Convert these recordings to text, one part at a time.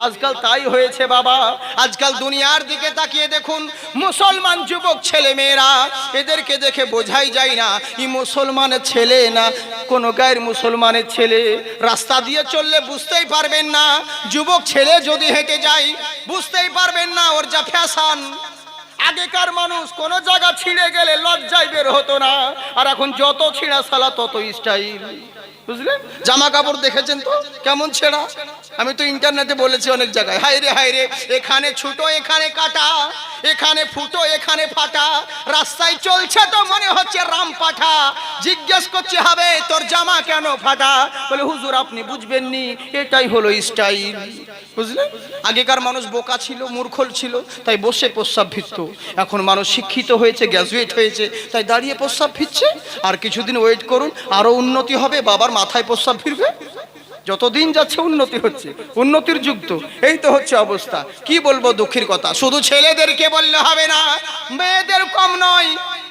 আজকাল তাই হয়েছে বাবা। আজকাল দুনিয়ার দিকে তাকিয়ে দেখুন, মুসলমান যুবক ছেলে মেয়েরা, এদেরকে দেখে বোঝাই যায় না ই মুসলমানের ছেলে না কোন গায়ের মুসলমানের ছেলে। রাস্তা দিয়ে চললে বুঝতেই পারবেন না, যুবক ছেলে যদি হেঁটে যায় বুঝতেই পারবেন না ওর যা ফ্যাশন। আগেকার মানুষ কোন জায়গা ছিঁড়ে গেলে লজ্জায় বের হতো না, আর এখন যত ছিঁড়া সালা তত স্টাইল। বুঝলেন? জামা কাপড় দেখেছেন তো কেমন ছেঁড়া? আমি তো ইন্টারনেটে বলেছি অনেক জায়গায়, হায় রে এখানে ছুটো এখানে কাটা, এখানে ফুটো এখানে ফাটা, রাস্তায় চলছে তো মনে হচ্ছে রাম পাঠা। জিজ্ঞেস করছে হবে তোর জামা কেন ফাটা? বলে হুজুর আপনি বুঝবেননি, এটাই হলো স্টাইল। বুঝলেন? আগেকার মানুষ বোকা ছিল, মূর্খল ছিল, তাই বসে প্রস্রাব ফিরত। এখন মানুষ শিক্ষিত হয়েছে, গ্র্যাজুয়েট হয়েছে, তাই দাঁড়িয়ে প্রস্রাব ফিরছে। আর কিছুদিন ওয়েট করুন, আরো উন্নতি হবে, বাবার মাথায় প্রস্রাব ফিরবে। যতদিন যাচ্ছে উন্নতি হচ্ছে, উন্নতির যুগ তো। এই তো হচ্ছে অবস্থা। কি বলবো দুঃখের কথা, শুধু ছেলেদেরকে বললে হবে না, মেয়েদের কম নয়।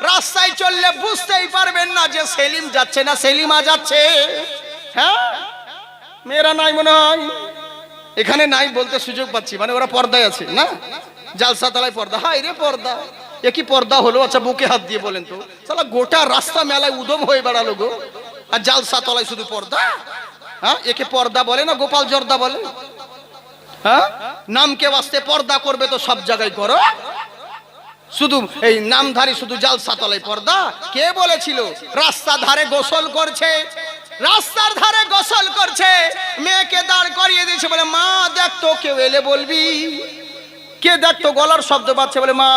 রাস্তায় চললে বুঝতেই পারবেন না যে সেলিম যাচ্ছে না সেলিমা যাচ্ছে। হ্যাঁ, মেয়েরা নাই মনে হয় এখানে, নাই বলতে সুযোগ পাচ্ছি, মানে ওরা পর্দায় আছে না, জালসা তলায় পর্দা। হায় রে পর্দা, এ কি পর্দা হলো? আচ্ছা বুকে হাত দিয়ে বলেন তো, সালা গোটা রাস্তা মেলায় উদম হয়ে বেড়ালো গো, আর জালসা তলায় শুধু পর্দা। হ্যাঁ, একে পর্দা বলে না গোপাল জর্দা বলে? হ্যাঁ, নামকে বাঁচতে পর্দা করবে তো সব জায়গায় করো, শুধু এই নামধারী শুধু জালসা তলায় পর্দা। কে বলেছিল? রাস্তা ধারে গোসল করছে, রাস্তার ধারে গোসল করছে, মেয়েকে দাঁড় করিয়ে দিয়েছে, বলে মা দেখ তো কেউ এলে বলবি। কে দেখতো গলার শব্দ পাচ্ছে, বলে মা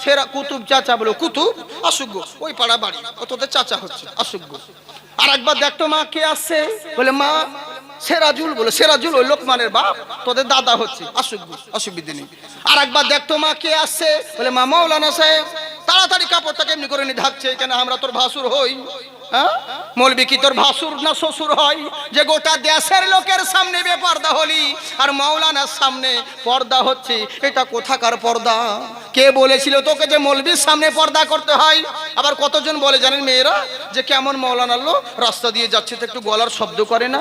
সেরা কুতুব চাচা। বলে কুতুব আসুক গো, ওই পাড়া বাড়ি, ও তোদের চাচা হচ্ছে, আসুক গো। আর একবার দেখতো মা কে আসছে, বলে মা সেরাজুল। বলে সেরাজুল ওই লোকমানের বাপ, তোদের দাদা হচ্ছে, আসুক গো, অসুবিধে নেই। আর একবার দেখতো মা কে আসছে, বলে মা মৌলানা সাহেব। তাড়াতাড়ি কাপড়টাকে এমনি করে নিয়ে ঢাকছে, কেন আমরা তোর ভাসুর হই। হ্যাঁ, মৌলবি কি তোর ভাসুর না শ্বশুর হয় যে গোটা দেশের লোকের সামনে বেপর্দা হলি, আর মৌলানার সামনে পর্দা হচ্ছে? এটা কোথাকার পর্দা? কে বলেছিল তোকে যে মৌলবির সামনে পর্দা করতে হয়? আবার কতজন বলে জানেন মেয়েরা, যে কেমন মৌলানা লোক রাস্তা দিয়ে যাচ্ছে তো একটু গলার শব্দ করে না,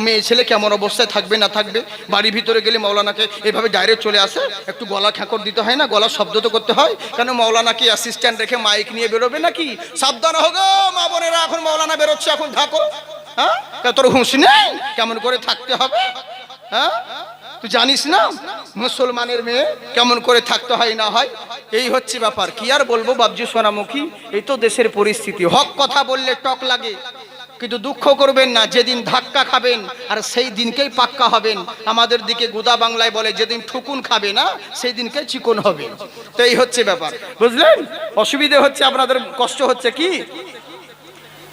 মেয়ে ছেলে কেমন অবস্থায় থাকবে না থাকবে, বাড়ির ভিতরে গেলে মৌলানাকে এভাবে ডাইরেক্ট চলে আসে, একটু গলা খ্যাঁকর দিতে হয় না, গলার শব্দ তো করতে হয়। কেন মৌলানা কি অ্যাসিস্ট্যান্ট রেখে মাইক নিয়ে বেরোবে নাকি? সাবধান হোগো মা বোনেরা, এখন মৌলানা বেরোচ্ছে, এখন থাকো। হ্যাঁ, তোর হুঁশ নেই কেমন করে থাকতে হবে? হ্যাঁ, তুই জানিস না মুসলমানের মেয়ে কেমন করে থাকতে হয় না হয়? এই হচ্ছে ব্যাপার। কি আর বলবো বাবজি সোনামুখী, এই তো দেশের পরিস্থিতি। হক কথা বললে টক লাগে, কিন্তু দুঃখ করবেন না, যেদিন ধাক্কা খাবেন আর সেই দিনকেই পাক্কা হবেন। আমাদের দিকে গুদা বাংলায় বলে, যেদিন ঠুকুন খাবে না সেই দিনকে চিকন হবে। তো এই হচ্ছে ব্যাপার, বুঝলেন? অসুবিধে হচ্ছে, আপনাদের কষ্ট হচ্ছে কি,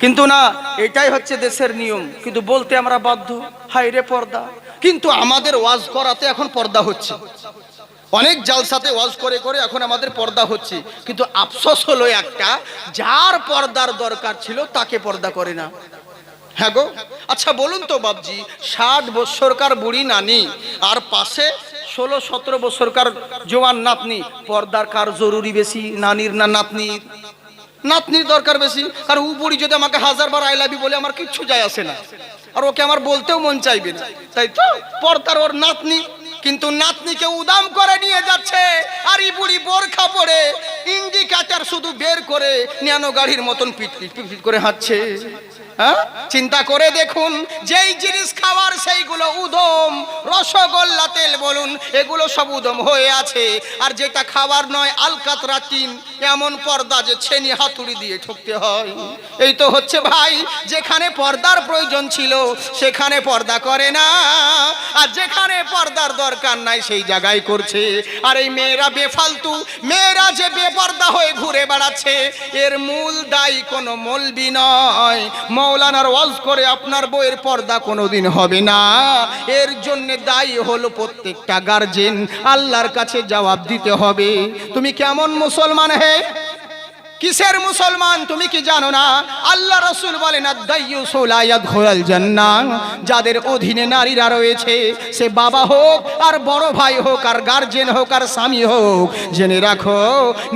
কিন্তু না, এটাই হচ্ছে দেশের নিয়ম, কিন্তু বলতে আমরা বাধ্য। হায় রে পর্দা। কিন্তু আমাদের ওয়াজ করাতে এখন পর্দা হচ্ছে, অনেক জালসাতে ওয়াজ করে করে এখন আমাদের পর্দা হচ্ছে। কিন্তু আফসোস হলো একটা, যার পর্দার দরকার ছিল তাকে পর্দা করে না। হ্যাঁ গো, আচ্ছা বলুন তো বাবজি, 60 বছরকার বুড়ি নানি আর পাশে 16-17 বছরকার জোয়ান নাতনি, পর্দার কার জরুরি বেশি, নানির না নাতনির? নাতনির দরকার বেশি। আর ও বুড়ি যদি আমাকে 1000 বার আই লাভ ইউ বলে আমার কিচ্ছু যায় আসে না, আর ওকে আমার বলতেও মন চাইবে না, তাই তো পর্দার ওর নাতনি। কিন্তু নাতনিকে উদাম করে নিয়ে যাচ্ছে, আর এই বুড়ি বোরখা পরে ইন্ডিকেটর শুধু বের করে ন্যানো গাড়ির মতন পিট পিট পিট করে হাঁটছে। হ্যাঁ, চিন্তা করে দেখুন, যেই জিনিস খাওয়ার সেইগুলো উদম, রসগোল্লা তেল বলুন এগুলো সব উদম হয়ে আছে, আর যেটা খাবার নয় আলকাতরা টিন, এমন পর্দা যে ছেনি হাতুড়ি দিয়ে ঠকতে হয়। এই তো হচ্ছে ভাই, যেখানে পর্দার প্রয়োজন ছিল সেখানে পর্দা করে না, আর যেখানে পর্দার দরকার নাই সেই জায়গায় করছে। আর এই মেয়েরা বেফালতু, মেয়েরা যে বেপর্দা হয়ে ঘুরে বেড়াচ্ছে, এর মূল দায়ী কোনো মৌলবি নয়। মৌলানার ওয়াজ করে আপনার বইয়ের পর্দা কোনোদিন হবে না, এর জন্য দায়ী হলো প্রত্যেকটা গার্জেন। আল্লাহর কাছে জবাব দিতে হবে, তুমি কেমন মুসলমান হে? কিসের মুসলমান তুমি কি জানো না? আল্লাহ রাসূল বলেন আদ-দাইয়ুসু লা ইয়াদখুলুল জান্নাহ, যাদের অধীনে নারীরা রয়েছে, সে বাবা হোক আর বড় ভাই হোক আর গার্জেন হোক আর স্বামী হোক, জেনে রাখো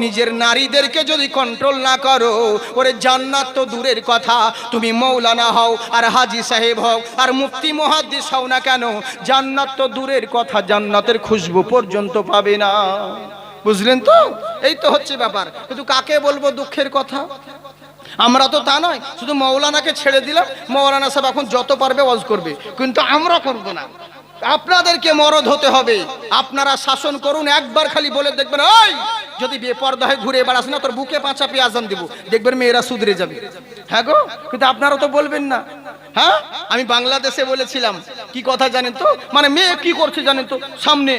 নিজের নারীদেরকে যদি কন্ট্রোল না করো, ওরে জান্নাত তো দূরের কথা, তুমি মৌলানা হও আর হাজী সাহেব হও আর মুফতি মুহাদ্দিস হও না কেন, জান্নাত তো দূরের কথা, জান্নাতের খুশবু পর্যন্ত পাবে না। বুঝলেন তো? এই তো হচ্ছে ব্যাপার। কিন্তু কাকে বলবো দুঃখের কথা? আমরা তো তা নয়, শুধু মৌলানাকে ছেড়ে দিলাম, মৌলানা সাহেব এখন যত পারবে ওয়াজ করবে, কিন্তু আমরা করব না। আপনাদেরকে মরদ হতে হবে, আপনারা শাসন করুন। একবার খালি বলে দেখবেন, ওই যদি বেপরদা হয়ে ঘুরে বেড়াস না, তোর বুকে পাঁচা পেয়ে আজান দিব, দেখবেন মেয়েরা সুধরে যাবে। হ্যাঁ গো, কিন্তু আপনারা তো বলবেন না। হ্যাঁ, আমি বাংলাদেশে বলেছিলাম, কি কথা জানেন তো, মানে মেয়ে কি করছে জানেন তো, সামনে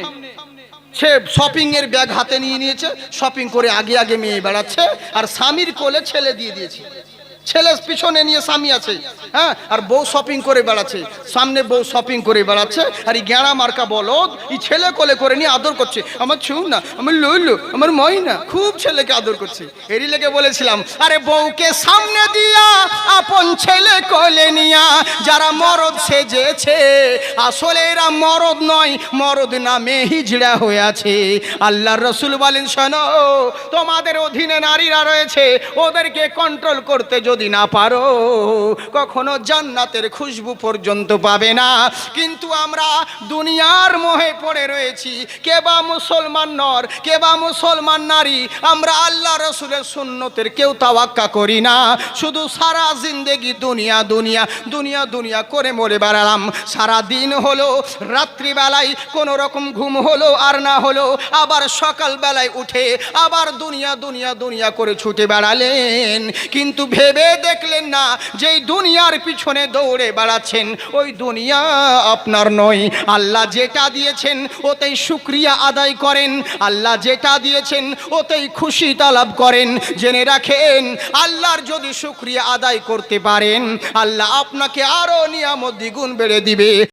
সে শপিং এর ব্যাগ হাতে নিয়ে নিয়েছে, শপিং করে আগে আগে মেয়ে বেড়াচ্ছে, আর স্বামীর কোলে ছেলে দিয়ে দিয়েছে, ছেলে পিছনে নিয়ে স্বামী আছে, হ্যাঁ, আর বউ শপিং করে বেড়াচ্ছে, সামনে বউ শপিং করে বেড়াচ্ছে, আর এই গেঁড়া মার্কা বলদ এই ছেলে কোলে করে নিয়ে আদর করছে, আমার ছু না, আমার লইলো, আমার মই না, খুব ছেলেকে আদর করছে। এরই লেগে বলেছিলাম, আরে বউকে সামনে দিয়া আপন ছেলে কোলে নিয়া যারা মরদ সেজেছে, আসলে এরা মরদ নয়, মরদ নামে হিজড়া হয়ে আছে। আল্লাহর রাসূল বলেন, শোনো, তোমাদের অধীনে নারীরা রয়েছে, ওদেরকে কন্ট্রোল করতে যদি না পারো, কখনো জান্নাতের খুশবু পর্যন্ত পাবে না। কিন্তু আমরা দুনিয়ার মোহে পড়ে রয়েছি, কে বা মুসলমান নর, কে বা মুসলমান নারী, আমরা আল্লাহ রাসূলের সুন্নতের কেউ তাওয়াক্কা করি না, শুধু সারা জিন্দেগি দুনিয়া দুনিয়া দুনিয়া দুনিয়া করে মরে বেড়ালাম। সারা দিন হলো, রাত্রিবেলায় কোনো রকম ঘুম হলো আর না হলো, আবার সকাল বেলায় উঠে আবার দুনিয়া দুনিয়া দুনিয়া করে ছুটে বেড়ালেন, কিন্তু ভেবে দেখলেন না যে এই দুনিয়ার পিছনে দৌড়ে বেড়াচ্ছেন, ওই দুনিয়া আপনার নয়। আল্লাহ যেটা দিয়েছেন ওতেই শুকরিয়া আদায় করেন, আল্লাহ যেটা দিয়েছেন ওতেই খুশি তালাব করেন। জেনে রাখেন, আল্লাহর যদি শুকরিয়া আদায় করতে পারেন, আল্লাহ আপনাকে আরো নিয়ামত দ্বিগুণ বেড়ে দিবে।